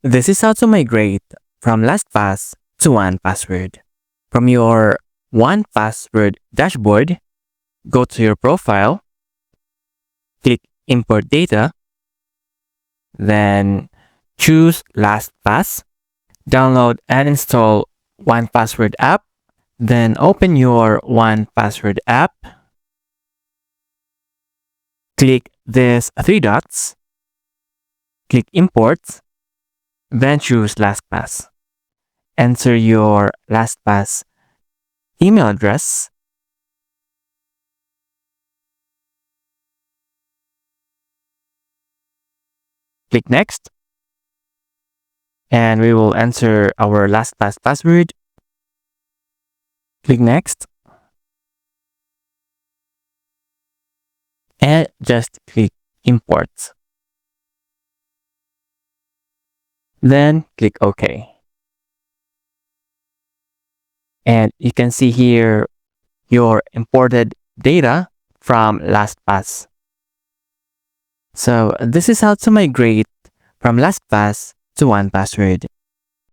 This is how to migrate from LastPass to 1Password. From your 1Password dashboard, go to your profile, click Import Data, then choose LastPass, download and install 1Password app, then open your 1Password app, click these three dots, click Import, then choose LastPass. Enter your LastPass email address, click Next, and we will enter our LastPass password. Click Next, and just click Import. Then click OK. And you can see here your imported data from LastPass. So this is how to migrate from LastPass to 1Password.